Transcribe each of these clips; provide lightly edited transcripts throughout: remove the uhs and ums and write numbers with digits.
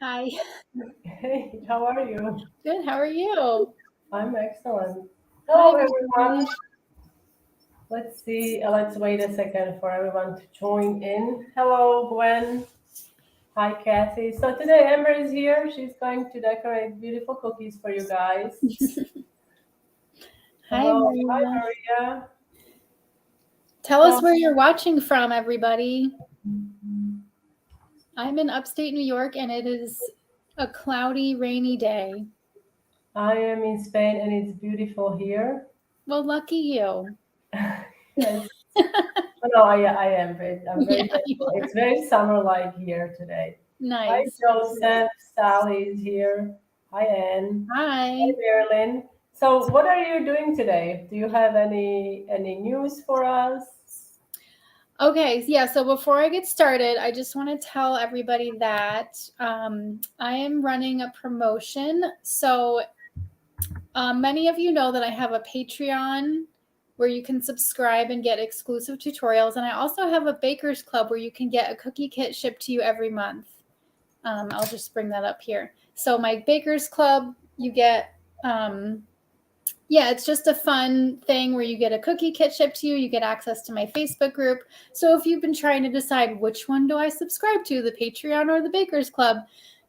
Hi. Hey, how are you? Good. How are you? I'm excellent. Hi, Hello, everyone. Meringue. Let's see. Let's wait a second for everyone to join in. Hello, Gwen. Hi, Kathy. So today Amber is here. She's going to decorate beautiful cookies for you guys. Hi, Hello. Hi, Maria. Maria. Tell us So where you're watching from, everybody. I'm in upstate New York, and it is a cloudy, rainy day. I am in Spain and it's beautiful here. Well, lucky you. Yes. Oh, no, I am. I'm very Yeah, you thankful. are. It's very summer-like here today. Hi, Nice. That's great. Joseph. Sally is here. Hi, Anne. Hi, Hi. Marilyn. So, what are you doing today? Do you have any news for us? Okay, yeah, so before I get started, I just want to tell everybody that I am running a promotion. So many of you know that I have a Patreon where you can subscribe and get exclusive tutorials. And I also have a Baker's Club where you can get a cookie kit shipped to you every month. I'll just bring that up here. So my Baker's Club, you get, it's just a fun thing where you get a cookie kit shipped to you. You get access to my Facebook group. So if you've been trying to decide which one do I subscribe to, the Patreon or the Baker's Club,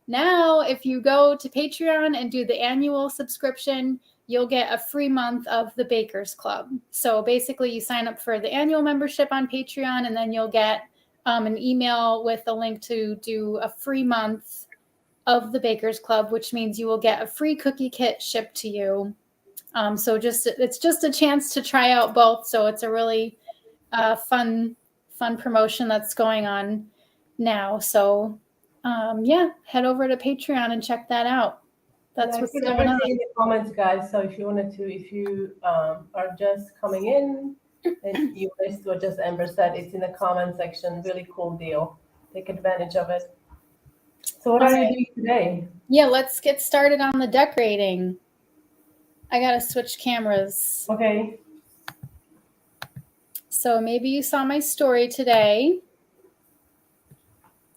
now, if you go to Patreon and do the annual subscription, you'll get a free month of the Baker's Club. So basically, you sign up for the annual membership on Patreon, and then you'll get an email with a link to do a free month of the Baker's Club, which means you will get a free cookie kit shipped to you. It's just a chance to try out both. So it's a really fun promotion that's going on now. So head over to Patreon and check that out. And That's I what's put going everything in on. the comments, guys. So if you are just coming in and you missed what just Amber said, it's in the comment section. Really cool deal. Take advantage of it. So, what All are you right. doing today? Yeah, let's get started on the decorating. I got to switch cameras. Okay. So maybe you saw my story today.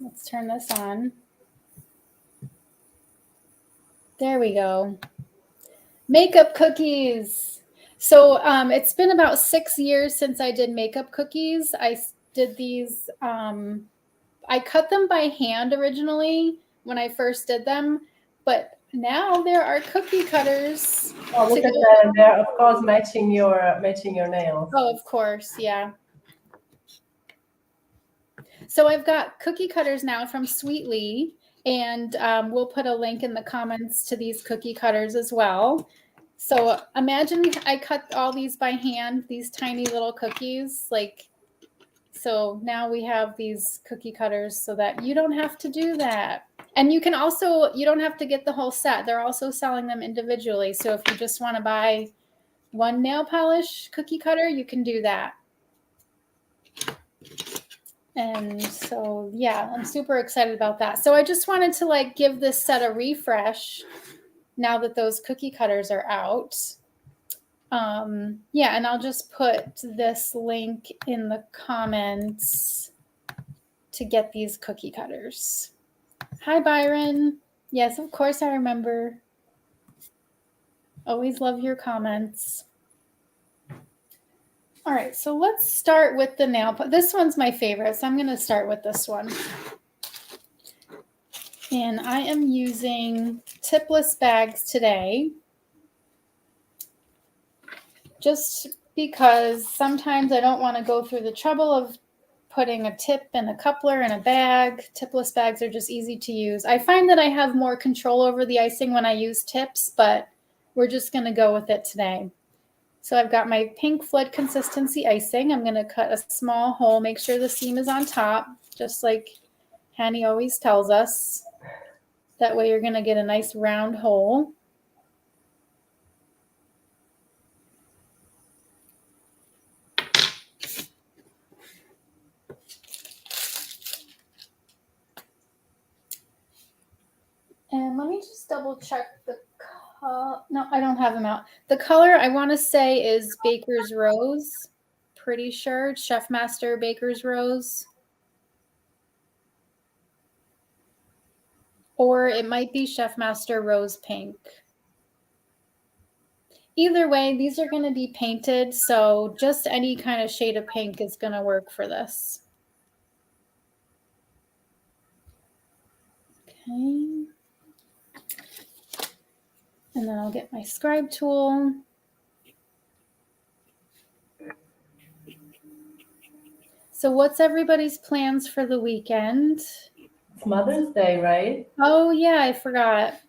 Let's turn this on. There we go. Makeup cookies. So it's been about 6 years since I did makeup cookies. I did these, I cut them by hand originally when I first did them, but now there are cookie cutters Oh, to look at go. that. And they're, of course, matching your nails. Oh, of course, yeah. So I've got cookie cutters now from Sweetly, and we'll put a link in the comments to these cookie cutters as well. So imagine I cut all these by hand, these tiny little cookies. So now we have these cookie cutters so that you don't have to do that. And you don't have to get the whole set. They're also selling them individually. So if you just want to buy one nail polish cookie cutter, you can do that. And so, yeah, I'm super excited about that. So I just wanted to give this set a refresh now that those cookie cutters are out. And I'll just put this link in the comments to get these cookie cutters. Hi, Byron. Yes, of course I remember. Always love your comments. All right, so let's start with the nail. This one's my favorite, so I'm going to start with this one. And I am using tipless bags today, just because sometimes I don't want to go through the trouble of putting a tip and a coupler in a bag. Tipless bags are just easy to use. I find that I have more control over the icing when I use tips, but we're just going to go with it today. So I've got my pink flood consistency icing. I'm going to cut a small hole, make sure the seam is on top, just like Hani always tells us. That way you're going to get a nice round hole. And let me just double check the color. No, I don't have them out. The color I want to say is Baker's Rose. Pretty sure. Chef Master Baker's Rose. Or it might be Chef Master Rose Pink. Either way, these are going to be painted, so just any kind of shade of pink is going to work for this. Okay. And then I'll get my scribe tool. So what's everybody's plans for the weekend? It's Mother's Day, right? Oh, yeah, I forgot.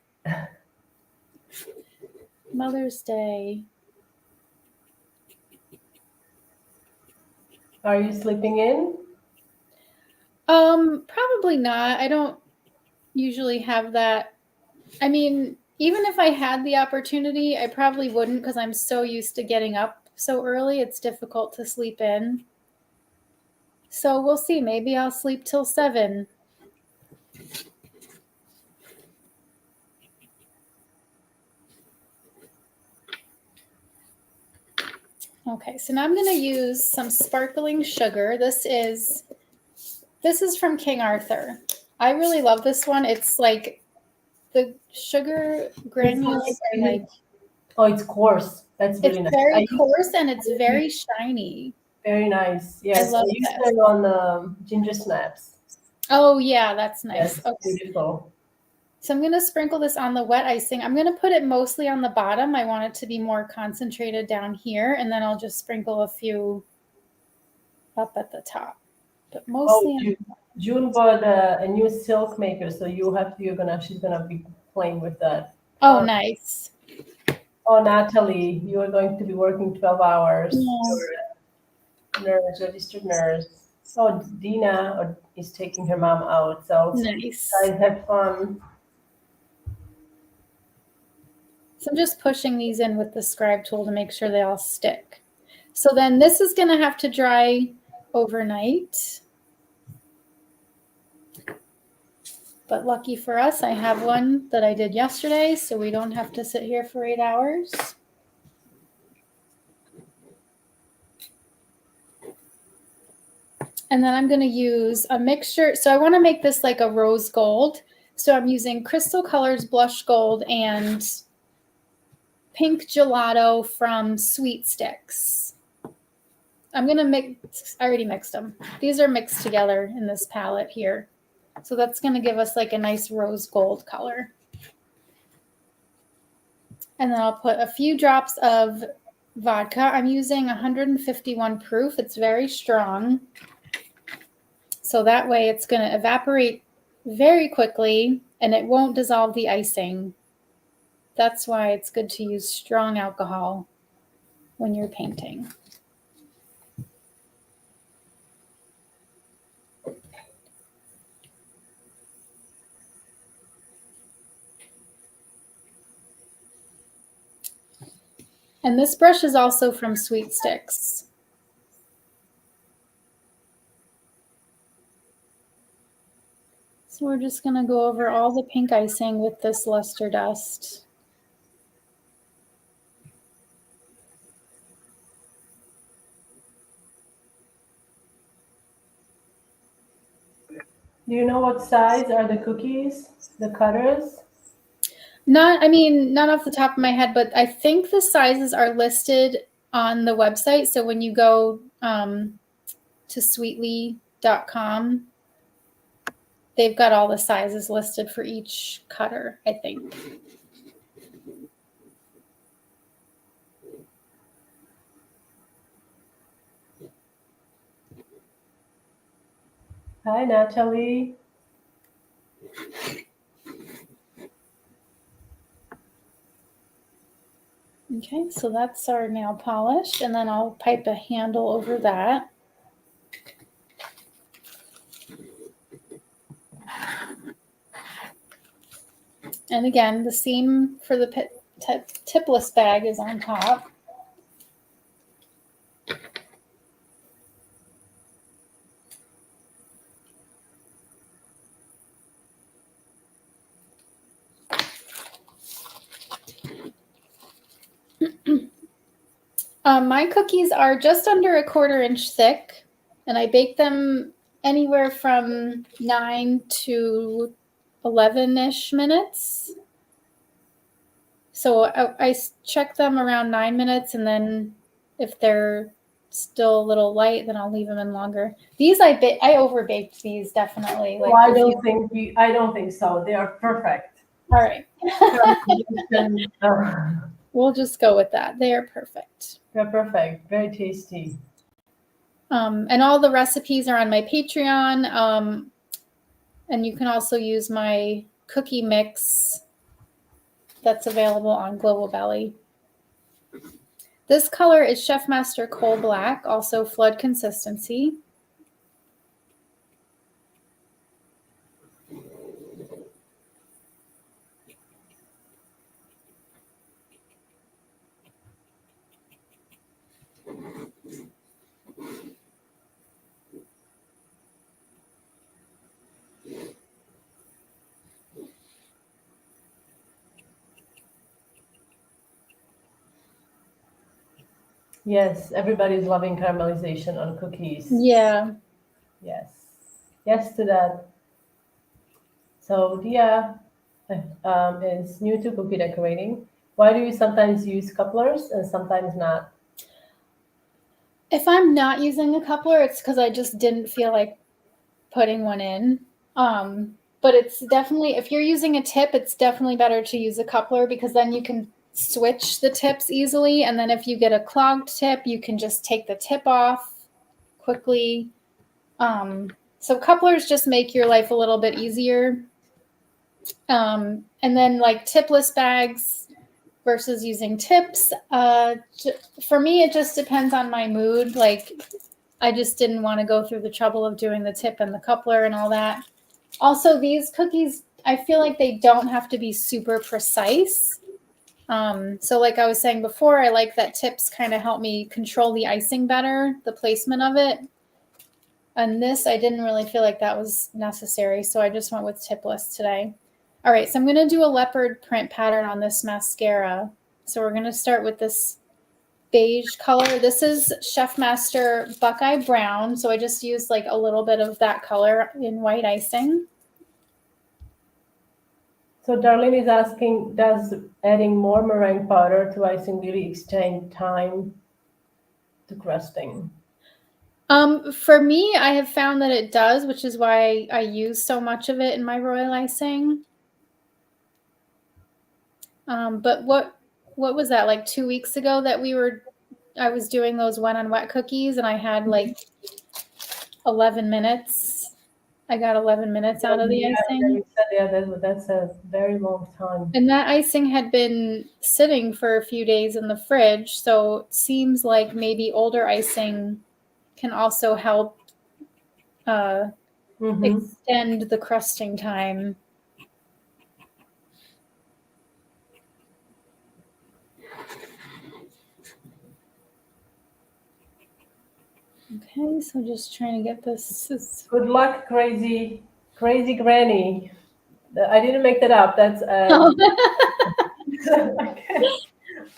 Mother's Day. Are you sleeping in? Probably not. I don't usually have that. I mean, even if I had the opportunity, I probably wouldn't because I'm so used to getting up so early. It's difficult to sleep in. So we'll see. Maybe I'll sleep till 7. Okay, so now I'm going to use some sparkling sugar. This is from King Arthur. I really love this one. It's like the sugar granules are like, oh, it's coarse. That's really it's nice. very coarse and it's very shiny. Very nice. Yes, I love used this. it on the ginger snaps. Oh yeah, that's nice. Yes, Okay. beautiful. So I'm going to sprinkle this on the wet icing. I'm going to put it mostly on the bottom. I want it to be more concentrated down here, and then I'll just sprinkle a few up at the top. But mostly. June bought a new silk maker, so she's gonna be playing with that. Oh, nice. Oh, Natalie, you are going to be working 12 hours. Yeah. You're a nurse, registered nurse. Oh, Dina is taking her mom out. So nice. Guys, have fun. So I'm just pushing these in with the scribe tool to make sure they all stick. So then this is going to have to dry overnight. But lucky for us, I have one that I did yesterday, so we don't have to sit here for 8 hours. And then I'm going to use a mixture. So I want to make this like a rose gold. So I'm using Crystal Colors Blush Gold and Pink Gelato from Sweet Sticks. I'm going to mix, I already mixed them. These are mixed together in this palette here. So that's going to give us like a nice rose gold color. And then I'll put a few drops of vodka. I'm using 151 proof. It's very strong. So that way it's going to evaporate very quickly and it won't dissolve the icing. That's why it's good to use strong alcohol when you're painting. And this brush is also from Sweet Sticks. So we're just going to go over all the pink icing with this luster dust. Do you know what size are the cookies, the cutters? Not off the top of my head, but I think the sizes are listed on the website. So when you go to sweetly.com, they've got all the sizes listed for each cutter, I think. Hi, Natalie. Okay, so that's our nail polish, and then I'll pipe a handle over that. And again, the seam for the tipless bag is on top. My cookies are just under a 1/4 inch thick, and I bake them anywhere from 9 to 11-ish minutes. So I check them around 9 minutes, and then if they're still a little light, then I'll leave them in longer. These I over baked these definitely. Like, well, I don't think so. They are perfect. All right. We'll just go with that. They are perfect. They're perfect. Very tasty. And all the recipes are on my Patreon. And you can also use my cookie mix that's available on Global Belly. This color is Chef Master Coal Black, also flood consistency. Yes, everybody's loving caramelization on cookies. Yeah. Yes. Yes to that. So Dia is new to cookie decorating. Why do you sometimes use couplers and sometimes not? If I'm not using a coupler, it's because I just didn't feel like putting one in. But it's definitely, if you're using a tip, it's definitely better to use a coupler because then you can switch the tips easily. And then if you get a clogged tip, you can just take the tip off quickly. So couplers just make your life a little bit easier. And then like tipless bags versus using tips. For me, it just depends on my mood. Like I just didn't want to go through the trouble of doing the tip and the coupler and all that. Also, these cookies, I feel like they don't have to be super precise. So like I was saying before, I like that tips kind of help me control the icing better, the placement of it. And this, I didn't really feel like that was necessary, so I just went with tipless today. All right, so I'm going to do a leopard print pattern on this mascara. So we're going to start with this beige color. This is Chef Master Buckeye Brown. So I just used like a little bit of that color in white icing. So Darlene is asking, does adding more meringue powder to icing really extend time to crusting? For me, I have found that it does, which is why I use so much of it in my royal icing. But what was that, like 2 weeks ago that I was doing those wet on wet cookies and I had like 11 minutes. I got 11 minutes out of the icing. Yeah, that's a very long time. And that icing had been sitting for a few days in the fridge. So it seems like maybe older icing can also help extend the crusting time. Okay, so just trying to get this. Good luck, crazy granny. I didn't make that up. That's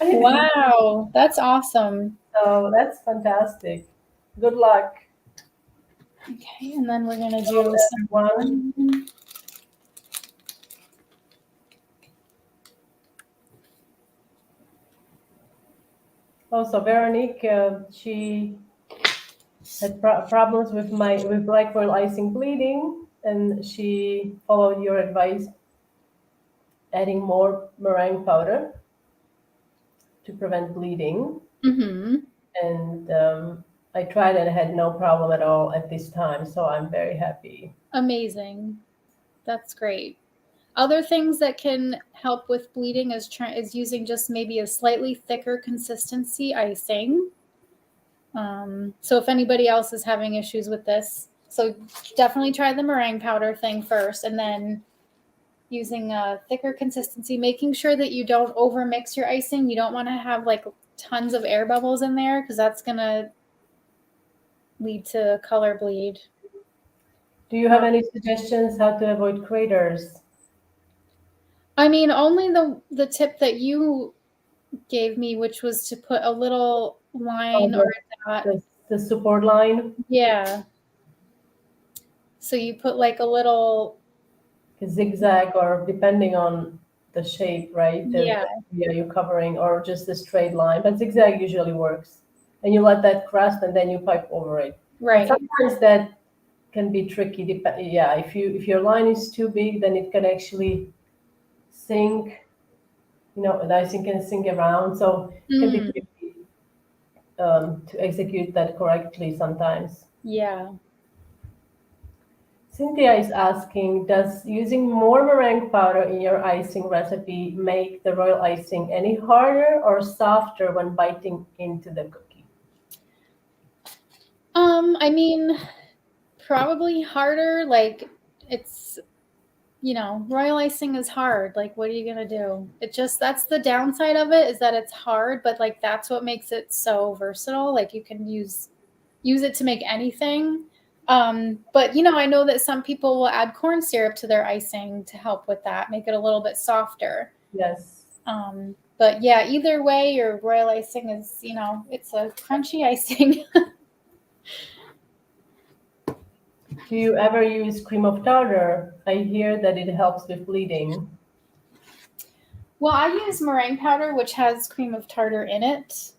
Wow, that's awesome. So that's fantastic. Good luck. Okay, and then we're gonna do one. Also, Veronique, she had problems with black foil icing bleeding, and she followed your advice, adding more meringue powder to prevent bleeding. And I tried and had no problem at all at this time, so I'm very happy. Amazing. That's great. Other things that can help with bleeding is using just maybe a slightly thicker consistency icing. So if anybody else is having issues with this, so definitely try the meringue powder thing first, and then using a thicker consistency, making sure that you don't overmix your icing. You don't want to have like tons of air bubbles in there because that's going to lead to color bleed. Do you have any suggestions how to avoid craters? I mean, only the tip that you gave me, which was to put a little line or a dot. The support line? Yeah. So you put like a little zigzag or depending on the shape, right? Yeah. The area you're covering or just a straight line. But zigzag usually works. And you let that crust and then you pipe over it. But Right. sometimes that can be tricky. Yeah, if your line is too big, then it can actually sink. The icing can sink around, so it can be Mm, tricky to execute that correctly sometimes. yeah. Cynthia is asking, does using more meringue powder in your icing recipe make the royal icing any harder or softer when biting into the cookie? I mean, probably harder. Like it's, royal icing is hard. Like, what are you gonna do? That's the downside of it, is that it's hard, but like that's what makes it so versatile. Like you can use it to make anything. But I know that some people will add corn syrup to their icing to help with that, make it a little bit softer. Yes. But yeah, either way, your royal icing is, it's a crunchy icing. Do you ever use cream of tartar? I hear that it helps with bleeding. Well, I use meringue powder, which has cream of tartar in it.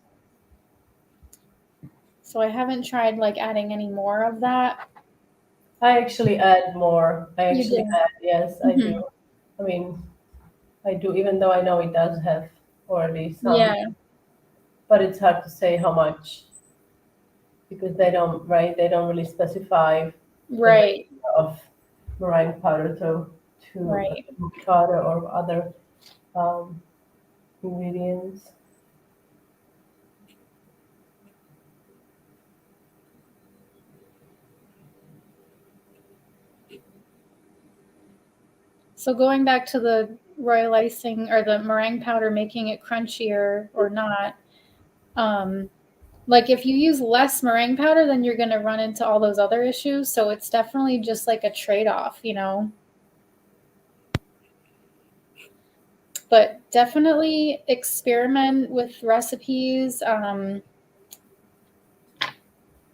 So I haven't tried like adding any more of that. I actually add more. You do? Yes, I Mhm. do. I mean, I do, even though I know it does have already some, Yeah, but it's hard to say how much because they don't, right? They don't really specify the right, ratio of meringue powder to right. powder or other um, ingredients. So going back to the royal icing or the meringue powder, making it crunchier or not, like if you use less meringue powder, then you're going to run into all those other issues. So it's definitely just like a trade-off, But definitely experiment with recipes.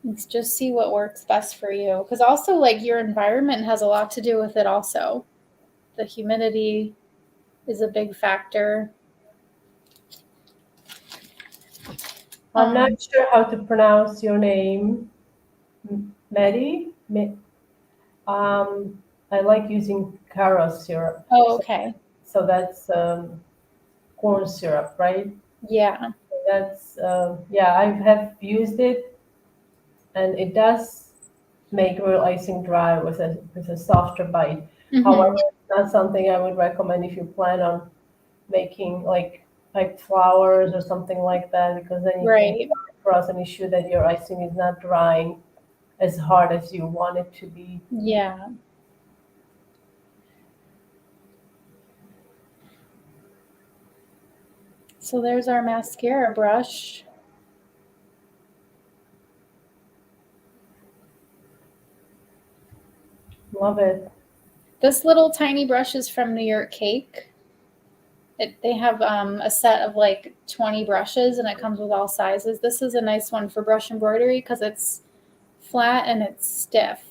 Let's just see what works best for you. Because also, like, your environment has a lot to do with it, also. The humidity is a big factor. I'm not Um, sure how to pronounce your name, Maddie. I like using caro syrup. oh, okay. So that's corn syrup, right? Yeah. That's yeah, I have used it, and it does make real icing dry with a softer bite. Hmm. However, it's not something I would recommend if you plan on making like flowers or something like that, because then you can Right. cross an issue that your icing is not drying as hard as you want it to be. Yeah. So there's our mascara brush. Love it. This little tiny brush is from New York Cake. They have a set of like 20 brushes, and it comes with all sizes. This is a nice one for brush embroidery because it's flat and it's stiff.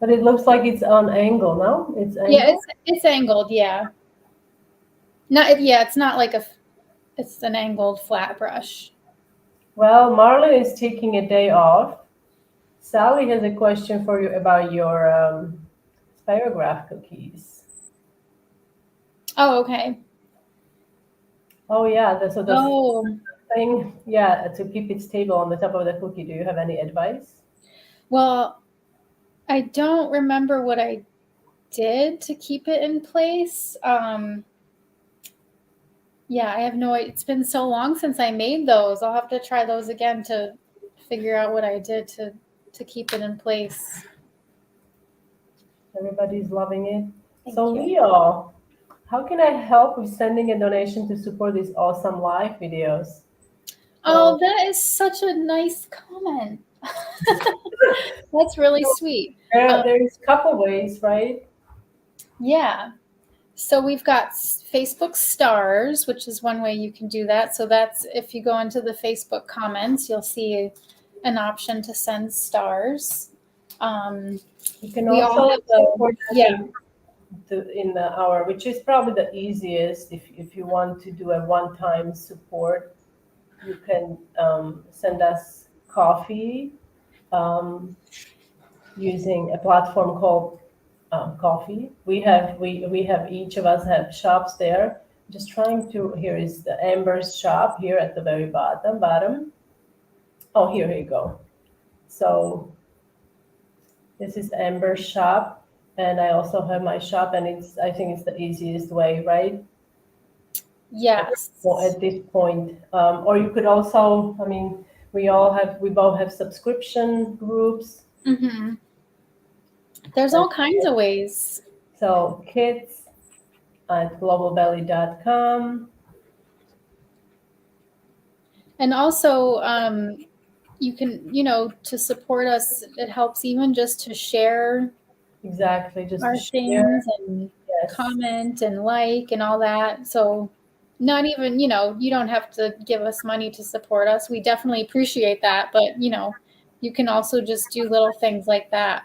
But it looks like it's on angle, no? It's Yeah, angled. it's angled. Yeah, not yeah. It's not like it's an angled flat brush. Well, Marlon is taking a day off. Sally has a question for you about your spirograph cookies. Oh, okay. Oh yeah, so the Oh, thing, yeah, to keep it stable on the top of the cookie. Do you have any advice? well, I don't remember what I did to keep it in place. Yeah, I have no. It's been so long since I made those. I'll have to try those again to figure out what I did to keep it in place. Everybody's loving it. Thank So you. Leo, how can I help with sending a donation to support these awesome live videos? Oh, So that is such a nice comment. That's really sweet. there's a couple ways, right? Yeah. So we've got Facebook stars, which is one way you can do that. So that's if you go into the Facebook comments, you'll see an option to send stars. You can We also also, support yeah, me. in the hour, which is probably the easiest. If you want to do a one-time support, you can send us coffee using a platform called Coffee. We have each of us have shops there. Just trying to. Here is the Amber's shop here at the very bottom. Oh, here you go. So this is Amber's shop, and I also have my shop, and I think it's the easiest way, right? Yes. Well, at this point, or you could also, I mean, we both have subscription groups. Mm-hmm. There's all kinds of ways. So kids at globalbelly.com. And also, you can, to support us, it helps even just to share Exactly, just our to share. things and Yes. comment and like and all that. So not even, you don't have to give us money to support us. We definitely appreciate that. But, you can also just do little things like that.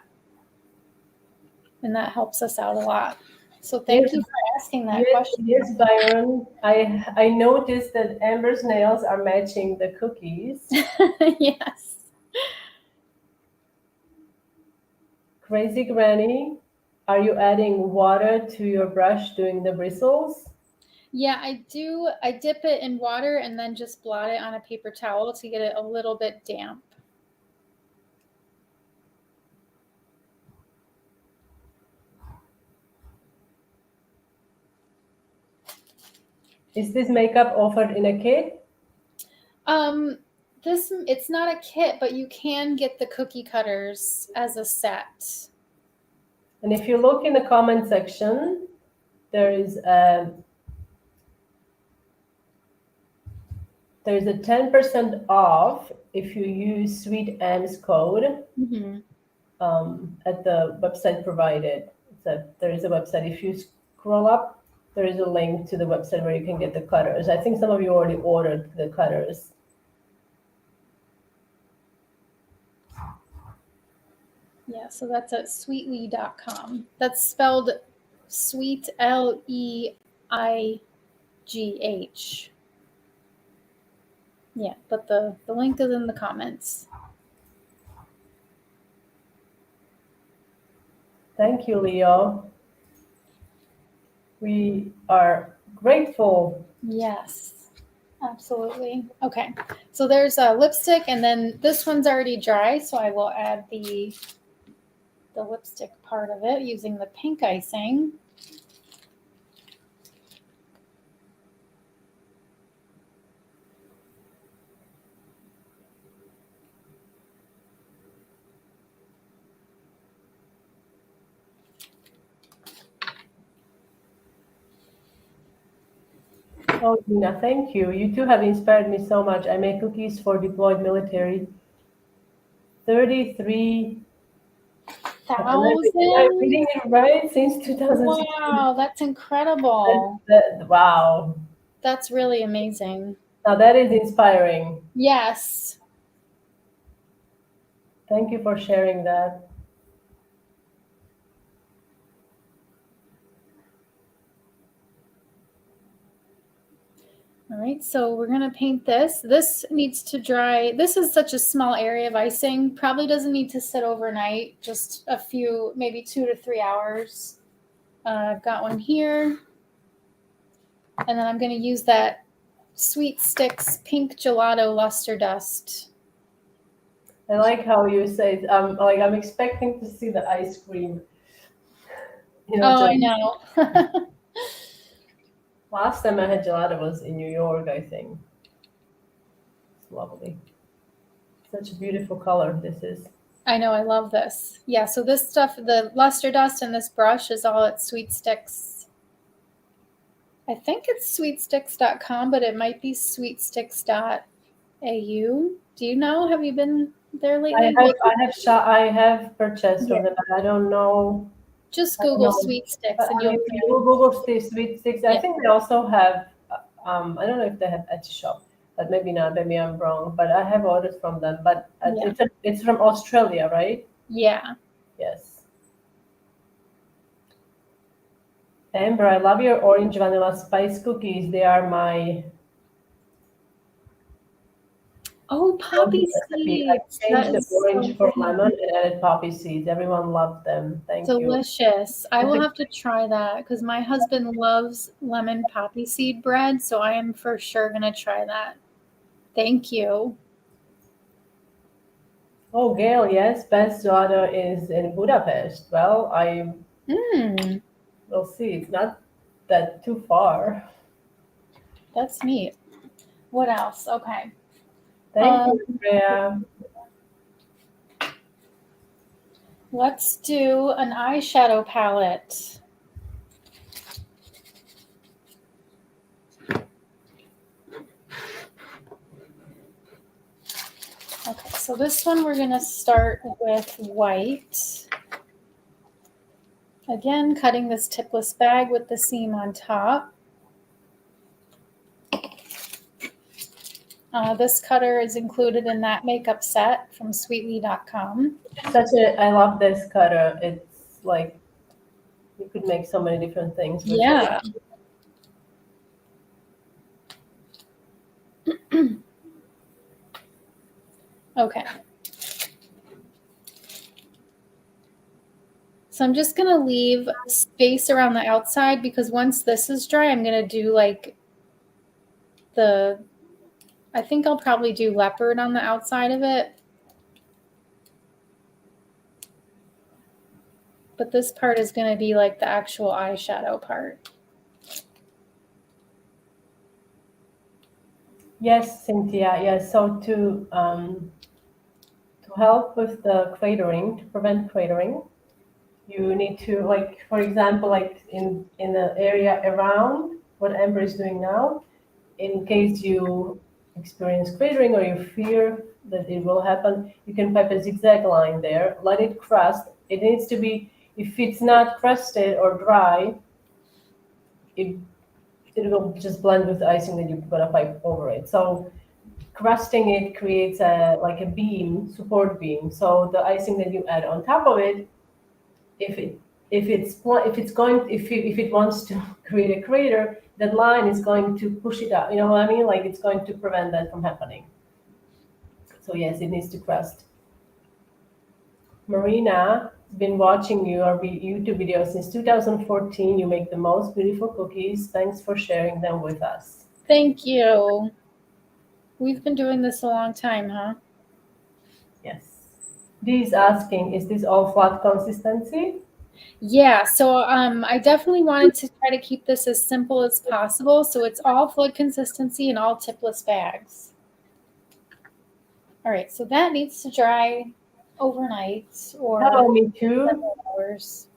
And that helps us out a lot. So thank you for asking that question. Yes, Byron. I noticed that Amber's nails are matching the cookies. Yes. Crazy Granny, are you adding water to your brush doing the bristles? Yeah, I do. I dip it in water and then just blot it on a paper towel to get it a little bit damp. Is this makeup offered in a kit? It's not a kit, but you can get the cookie cutters as a set. And if you look in the comment section, there is a 10% off if you use SweetAmbs code Mm-hmm. at the website provided. There is a website. If you scroll up, there is a link to the website where you can get the cutters. I think some of you already ordered the cutters. Yeah, so that's at sweetly.com. That's spelled sweet, Leigh. Yeah, but the link is in the comments. Thank you, Leo. We are grateful. Yes, absolutely. Okay, so there's a lipstick, and then this one's already dry, so I will add the lipstick part of it using the pink icing. Oh, Dina, thank you. You two have inspired me so much. I make cookies for deployed military. 33. Am I reading it right? Since 2016. Wow, that's incredible. Wow. That's really amazing. Now that is inspiring. Yes. Thank you for sharing that. All right, so we're going to paint this. This needs to dry. This is such a small area of icing. Probably doesn't need to sit overnight, just a few, maybe 2 to 3 hours. I've got one here. And then I'm going to use that Sweet Sticks Pink Gelato Luster Dust. I like how you say, I'm expecting to see the ice cream. I know. Last time I had gelato was in New York, I think. It's lovely. Such a beautiful color this is. I know, I love this. Yeah, so this stuff, the luster dust and this brush is all at Sweet Sticks. I think it's sweetsticks.com, but it might be sweetsticks.au. Do you know? Have you been there lately? I have purchased from them, but I don't know. Just Google Sweet Sticks and you'll see. Google Sweet Sticks. I think they also have. I don't know if they have Etsy shop, but maybe not. Maybe I'm wrong. But I have orders from them. But it's from Australia, right? Yeah. Yes. Amber, I love your orange vanilla spice cookies. They are my Oh, poppy recipe. I seeds. That changed the is orange so for good. lemon and added poppy seeds. Everyone loved them. Thank you. Delicious. I It's will a- have to try that because my husband loves lemon poppy seed bread, so I am for sure going to try that. Thank you. Oh, Gail, yes, best daughter is in Budapest. Well, I Mm, will see. It's not that too far. that's neat. What else? Okay. Thank Um, you, Freya. let's do an eyeshadow palette. Okay, so this one we're going to start with white. Again, cutting this tipless bag with the seam on top. This cutter is included in that makeup set from sweetly.com. I love this cutter. It's like you could make so many different things with it. Yeah. Okay. So I'm just going to leave space around the outside because once this is dry, I'm going to do like I think I'll probably do leopard on the outside of it. But this part is going to be like the actual eyeshadow part. Yes, Cynthia. Yes. So to help with the cratering, to prevent cratering, you need to like, for example, like in the area around what Amber is doing now, in case you experience cratering or you fear that it will happen, you can pipe a zigzag line there, let it crust. It needs to be, if it's not crusted or dry, it it will just blend with the icing that you're gonna pipe over it. So crusting it creates a like a beam, support beam. So the icing that you add on top of it, if it if it's going if it wants to create a crater, that line is going to push it out. You know what I mean? Like it's going to prevent that from happening. So yes, it needs to crust. Marina has been watching your YouTube videos since 2014. You make the most beautiful cookies. Thanks for sharing them with us. Thank you. We've been doing this a long time, huh? Yes. Dee is asking, is this all flat consistency? Yeah, so I definitely wanted to try to keep this as simple as possible. So it's all fluid consistency and all tipless bags. All right, so that needs to dry overnight Hello, or me too. several hours.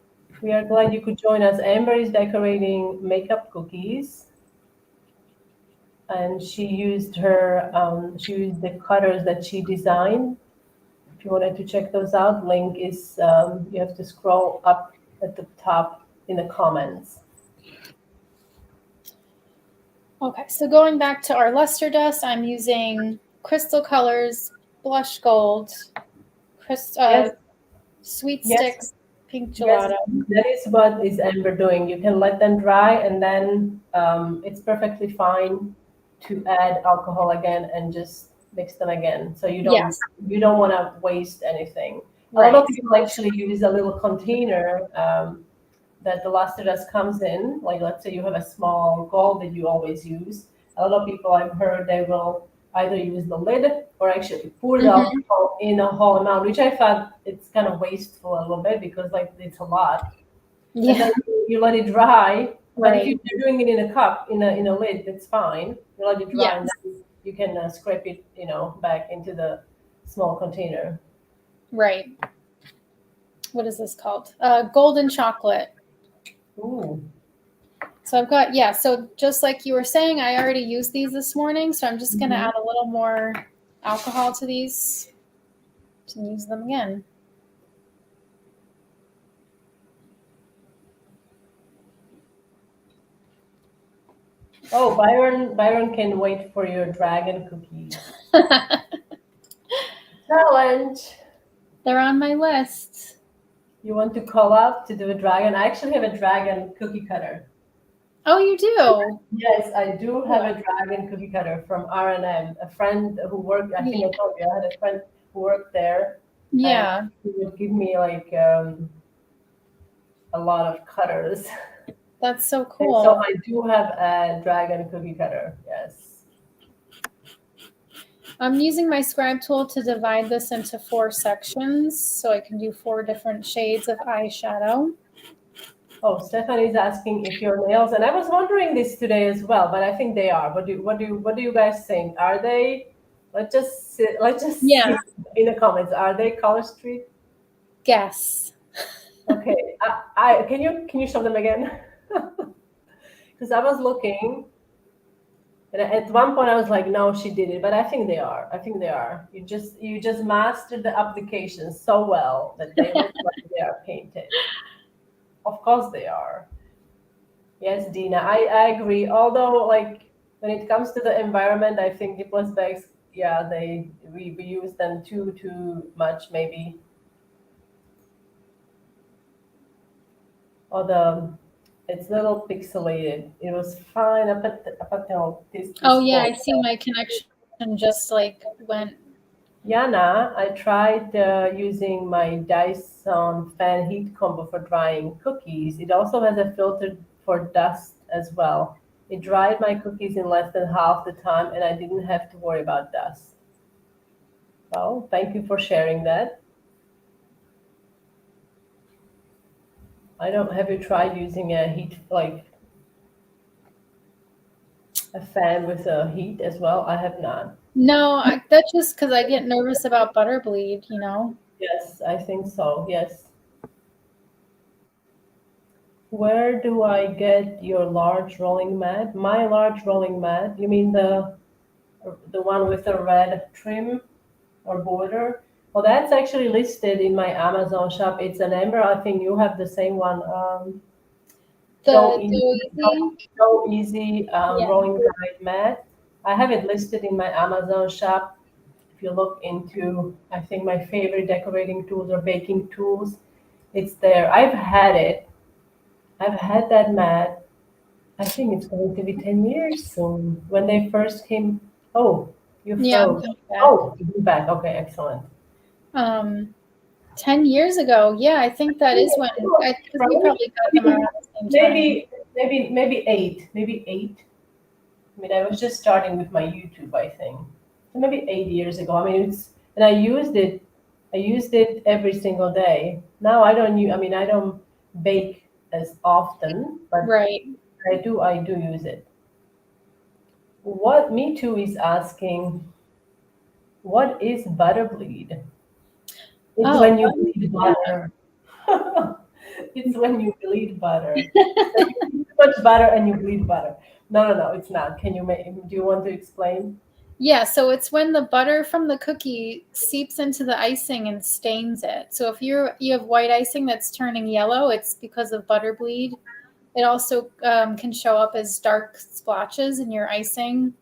We are glad you could join us. Amber is decorating makeup cookies, and she used the cutters that she designed. If you wanted to check those out, link is you have to scroll up at the top in the comments. Okay, so going back to our luster dust, I'm using Crystal Colors Blush Gold, Yes, Sweet yes, Sticks Pink yes. Gelato. That is what is Amber doing. You can let them dry, and then it's perfectly fine to add alcohol again and just mix them again. So Yes, you don't want to waste anything. A lot right. of people actually use a little container that the luster dust comes in. Like let's say you have a small gold that you always use. A lot of people I've heard they will either use the lid or actually pour the Mm-hmm. alcohol in a whole amount, which I thought it's kind of wasteful a little bit because like it's a lot. And then Yeah, you let it dry. But if right. you're doing it in a cup, in a lid, that's fine. You let it dry, and Yes, then you can scrape it, back into the small container. right. What is this called? Golden chocolate. Ooh. So I've got, yeah, so just like you were saying, I already used these this morning, so I'm just going to Mhm. add a little more alcohol to these to use them again. Oh, Byron can wait for your dragon cookies. Challenge. They're on my list. You want to call up to do a dragon? I actually have a dragon cookie cutter. Oh, you do? Yes, I do have a dragon cookie cutter from R&M. A friend who worked, I think I told you, I had a friend who worked there. Yeah. And he would give me like a lot of cutters. That's so And cool. so I do have a dragon cookie cutter, yes. I'm using my scribe tool to divide this into 4 sections so I can do 4 different shades of eyeshadow. Oh, Stephanie's asking if your nails, and I was wondering this today as well, but I think they are. What do you guys think? Are they? Let's just see in the comments. Are they Color Street? Guess. Okay. I can you show them again? Because I was looking, and at one point I was like, no, she did it, but I think they are. I think they are. You just mastered the application so well that they look like they are painted. Of course they are. Yes, Dina, I agree. Although, like, when it comes to the environment, I think Diplo's bags, yeah, we use them too much, maybe. Or it's a little pixelated. It was fine up until this. Oh yeah, point. I see my connection just like went. Yana, I tried using my Dyson fan heat combo for drying cookies. It also has a filter for dust as well. It dried my cookies in less than half the time, and I didn't have to worry about dust. Well, thank you for sharing that. I don't have you tried using a heat like a fan with a heat as well? I have not. No, that's just because I get nervous about butter bleed, you know? Yes, I think so. Yes. Where do I get your large rolling mat? My large rolling mat? You mean the one with the red trim or border? Well, that's actually listed in my Amazon shop. It's an amber. I think you have the same one. Go The easy, easy. go easy Yeah. rolling guide mat. I have it listed in my Amazon shop. If you look into, I think my favorite decorating tools or baking tools, it's there. I've had it. I've had that mat. I think it's going to be 10 years soon. When they first came. Oh, you Yeah, I'm froze. coming back. Oh, you're back. Okay, excellent. 10 years ago. Yeah, I think that is when because we probably got them around the same time. Maybe eight. Maybe eight. I mean, I was just starting with my YouTube, I think. So maybe 8 years ago. I mean, and I used it. I used it every single day. Now I don't use. I mean, I don't bake as often, but Right. I do use it. What Me Too is asking, what is butter bleed? It's Oh, when you bleed butter. It's when you bleed butter. Like you eat too much butter and you bleed butter. No, it's not. Do you want to explain? yeah, so it's when the butter from the cookie seeps into the icing and stains it. So if you have white icing that's turning yellow, it's because of butter bleed. It also can show up as dark splotches in your icing.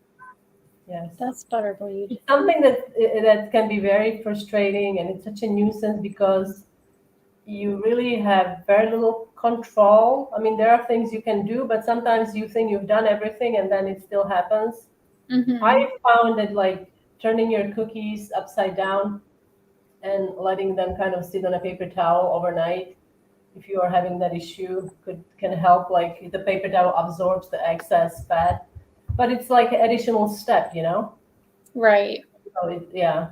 Yes. That's butter bleed. It's something that can be very frustrating, and it's such a nuisance because you really have very little control. I mean, there are things you can do, but sometimes you think you've done everything and then it still happens. Mm-hmm. I found that like turning your cookies upside down and letting them kind of sit on a paper towel overnight, if you are having that issue, can help. Like the paper towel absorbs the excess fat, but it's like an additional step, you know. Right. So yeah.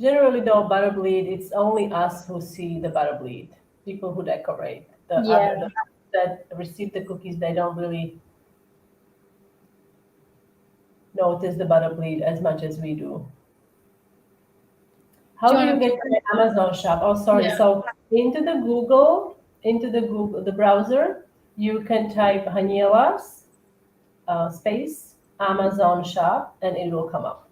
Generally, though, butter bleed, it's only us who see the butter bleed. People who decorate, Yeah. that receive the cookies, they don't really notice the butter bleed as much as we do. How Do do you you want to? get to the Amazon shop? Oh, sorry. Yeah. So into the Google, the browser, you can type Haniela's space Amazon shop, and it will come up.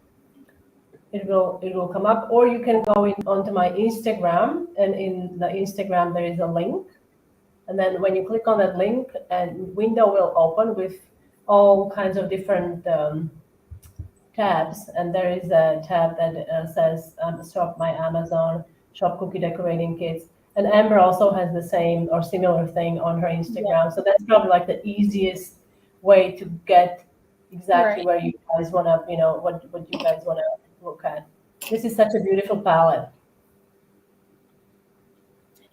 It will come up, or you can go onto my Instagram, and in the Instagram there is a link, and then when you click on that link, a window will open with all kinds of different tabs, and there is a tab that says shop my Amazon, shop cookie decorating kits. And Amber also has the same or similar thing on her Yeah. Instagram. So that's probably like the easiest way to get exactly Right. where you guys want to, what you guys want to look at. This is such a beautiful palette.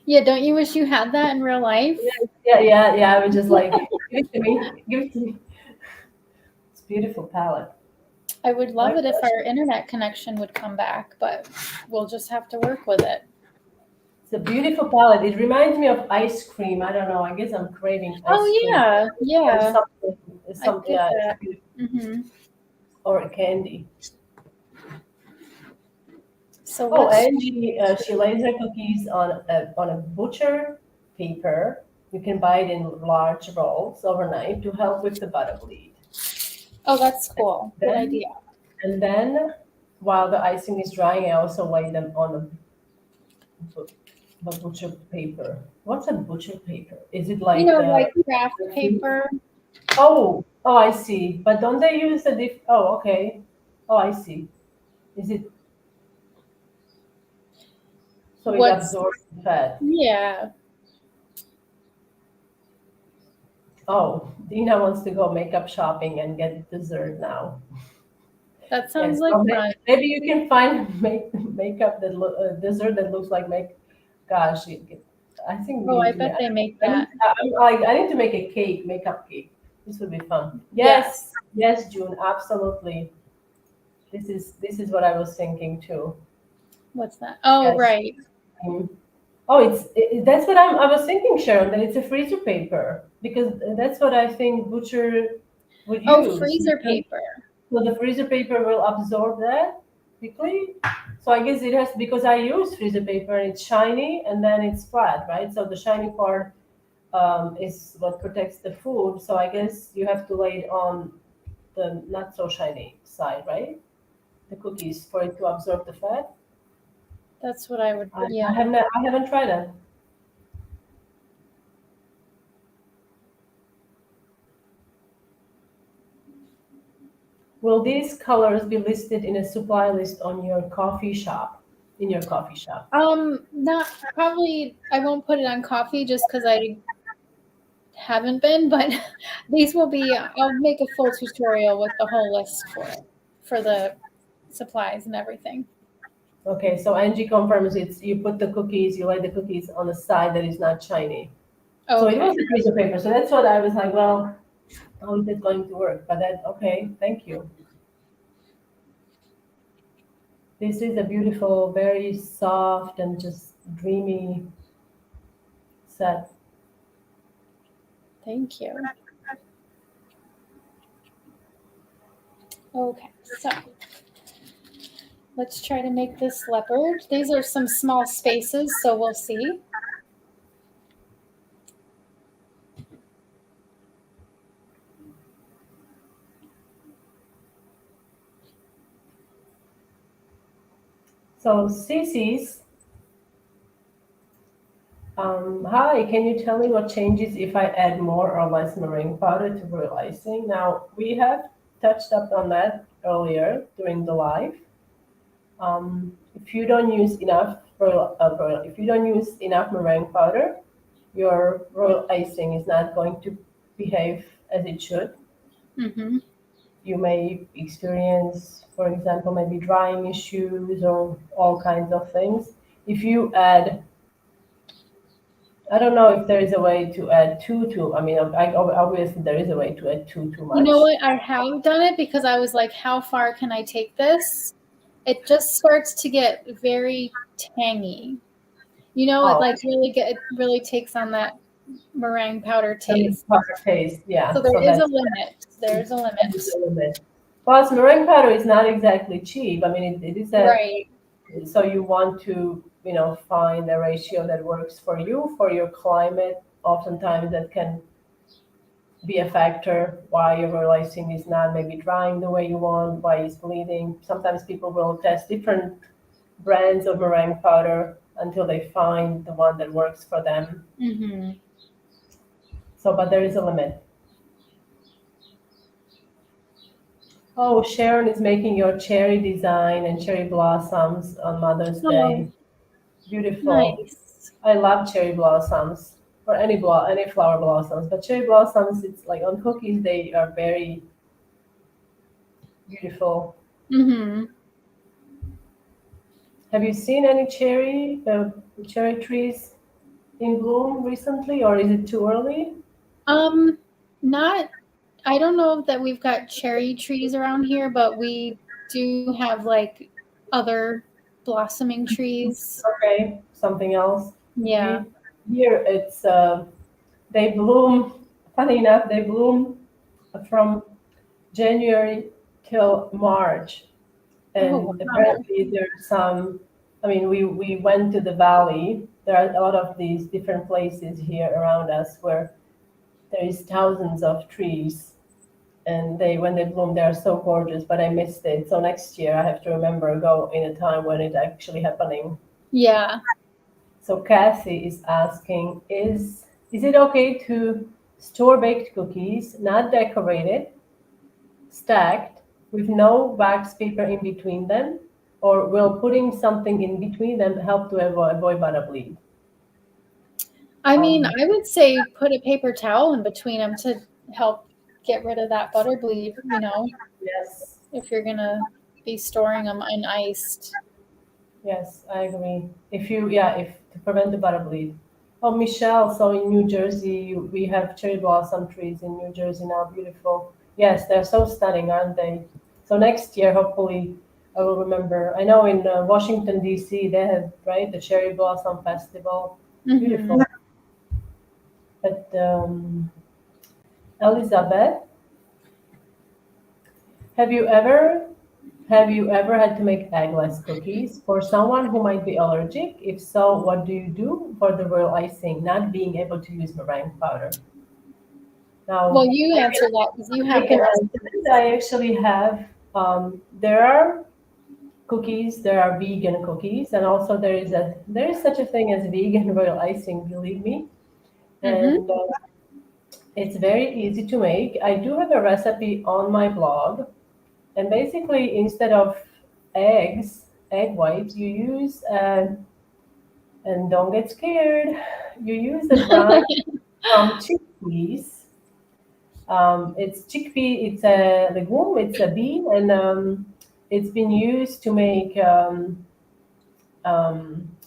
Yeah, don't you wish you had that in real life? Yeah. I was just like, give it to me. Give it to me. It's a beautiful palette. I would My love it if gosh. our internet connection would come back, but we'll just have to work with it. It's a beautiful palette. It reminds me of ice cream. I don't know. I guess I'm craving ice Oh cream yeah, or yeah, something. I get Yeah, it's that. beautiful. Hmm. Or a candy. So Oh, let's. Angie, she lays her cookies on a butcher paper. You can buy it in large rolls overnight to help with the butter bleed. Oh, that's cool. Good Then idea. and then while the icing is drying, I also lay them on the butcher paper. What's a butcher paper? Is it You like know, the like craft paper. oh, I see. But don't they use the diff? Oh, okay. Oh, I see. Is it so it What's absorbs the fat? yeah? Oh, Dina wants to go makeup shopping and get dessert now. That sounds Yes, like so fun. maybe you can find makeup dessert that looks like make. Gosh, I think we Oh, I need to bet make. they make I need, that. I need to make a cake, makeup cake. This would be fun. Yes. Yes, June, absolutely. This is what I was thinking too. What's that? Oh, Yes. right. Mm. Oh, that's what I was thinking, Sharon. That it's a freezer paper because that's what I think butcher would Oh, use. freezer paper. So the freezer paper will absorb that quickly. So I guess it has because I use freezer paper and it's shiny and then it's flat, right? So the shiny part is what protects the food. So I guess you have to lay it on the not so shiny side, right? The cookies for it to absorb the fat. That's what I would. I Yeah. haven't I haven't tried that. Will these colors be listed in a supply list on your coffee shop? In your coffee shop? Not probably. I won't put it on coffee just because I haven't been, but these will be. I'll make a full tutorial with the whole list for the supplies and everything. Okay, so Angie confirms it's you put the cookies, you lay the cookies on the side that is not shiny. So it Okay. was a piece of paper. So that's what I was like, well, how is it going to work? But that okay, thank you. This is a beautiful, very soft and just dreamy set. Thank you. Okay, so let's try to make this leopard. These are some small spaces, so we'll see. So Cece's, hi, can you tell me what changes if I add more or less meringue powder to royal icing? Now we have touched up on that earlier during the live. If you don't use enough if you don't use enough meringue powder, your royal icing is not going to behave as it should. Mm-hmm. You may experience, for example, maybe drying issues or all kinds of things. If you add, I don't know if there is a way to add too. I mean, obviously there is a way to add too You know much. what? I have done it because I was like, how far can I take this? It just starts to get very tangy. You know, it Oh, like it really takes on that meringue powder the taste. proper taste, yeah. So there So is a that's limit. There's a that limit. is a little bit. Plus, meringue powder is not exactly cheap. I mean, it is a Right. so you want to find a ratio that works for you for your climate. Oftentimes, that can be a factor why your lysine is not maybe drying the way you want, why it's bleeding. Sometimes people will test different brands of meringue powder until they find the one that works for them. Mm-hmm. So, but there is a limit. Oh, Sharon is making your cherry design and cherry blossoms on Mother's Oh, Day. Beautiful. nice. I love cherry blossoms or any flower blossoms, but cherry blossoms, it's like on cookies, they are very beautiful. Mm-hmm. Have you seen any cherry trees in bloom recently, or is it too early? Um, not. I don't know that we've got cherry trees around here, but we do have like other blossoming trees. Okay, something else. Yeah. We here it's they bloom. Funny enough, they bloom from January till March, Oh, and wow. apparently there's some. I mean, we went to the valley. There are a lot of these different places here around us where there is thousands of trees, and they when they bloom, they are so gorgeous. But I missed it, so next year I have to remember go in a time when it's actually happening. Yeah. So Cassie is asking, is it okay to store baked cookies, not decorated, stacked, with no wax paper in between them, or will putting something in between them help to avoid butter bleed? I mean, Um, I would say put a paper towel in between them to help get rid of that butter bleed, yes, if you're gonna be storing them uniced. yes, I agree. If to prevent the butter bleed. Oh, Michelle, so in New Jersey, we have cherry blossom trees in New Jersey now, beautiful. Yes, they're so stunning, aren't they? So next year, hopefully, I will remember. I know in Washington, D.C., they have, right, the Cherry Blossom Festival. Beautiful. Mm-hmm. But Elizabeth, have you ever have you ever had to make eggless cookies for someone who might be allergic? If so, what do you do for the royal icing, not being able to use meringue powder? Well, Now, you answer that because you I have the can answer recipe. this. I actually have, there are cookies, there are vegan cookies, and also there is such a thing as vegan royal icing, believe me. Mm-hmm. And it's very easy to make. I do have a recipe on my blog, and basically instead of egg whites, you use and don't get scared. You use a brine from chickpeas. It's chickpea. It's a legume. It's a bean, and it's been used to make.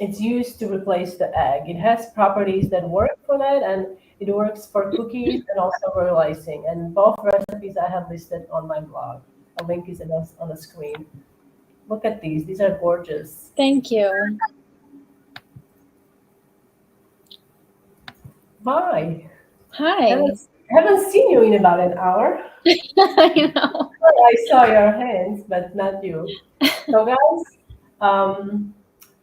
It's used to replace the egg. It has properties that work for that, and it works for cookies and also royal icing. And both recipes I have listed on my blog. A link is on the screen. Look at these. These are gorgeous. Thank you. Hi. Hi. Haven't, haven't seen you in about an hour. I know. I saw your hands, but not you. So, guys,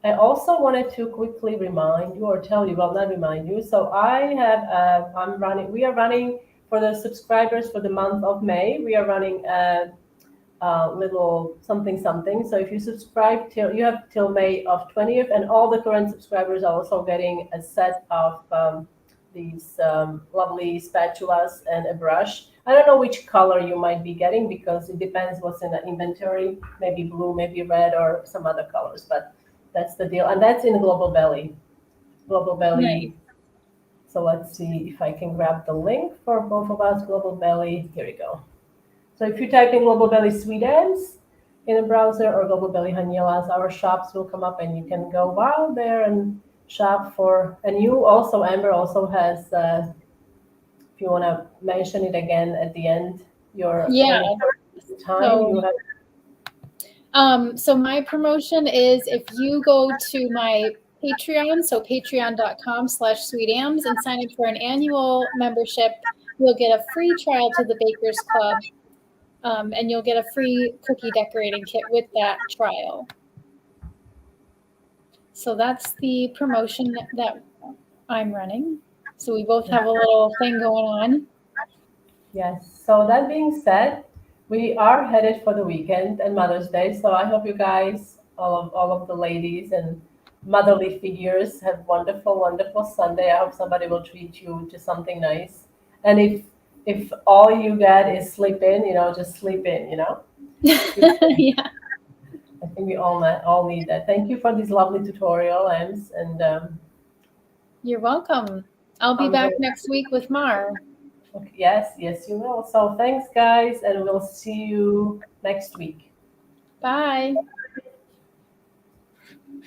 I also wanted to quickly remind you or tell you, well, not remind you. So, we are running for the subscribers for the month of May. We are running a little something something. So, if you subscribe till you have till May of 20th, and all the current subscribers are also getting a set of these lovely spatulas and a brush. I don't know which color you might be getting because it depends what's in the inventory. Maybe blue, maybe red, or some other colors. But that's the deal, and that's in Global Belly. Global Nice. Belly. So let's see if I can grab the link for both of us. Global Belly. Here we go. So if you type in Global Belly SweetAmbs in a browser or Global Belly Haniela's, our shops will come up and you can go wow there and shop for. And you also, Amber also has, if you want to mention it again at the end, your Yeah. when it comes to time, So, you have. so my promotion is if you go to my Patreon, so patreon.com/sweetams and sign up for an annual membership, you'll get a free trial to the Bakers Club, and you'll get a free cookie decorating kit with that trial. So that's the promotion that I'm running. So we both have a little thing going on. Yes. So that being said, we are headed for the weekend and Mother's Day. So I hope you guys, all of the ladies and motherly figures, have wonderful, wonderful Sunday. I hope somebody will treat you to something nice. And if all you get is sleep in, just sleep in. Yeah. I think we all need that. Thank you for this lovely tutorial, Ems, and You're welcome. I'll be I'm back going. next week with Mar. Okay, yes, you will. So thanks, guys, and we'll see you next week. Bye.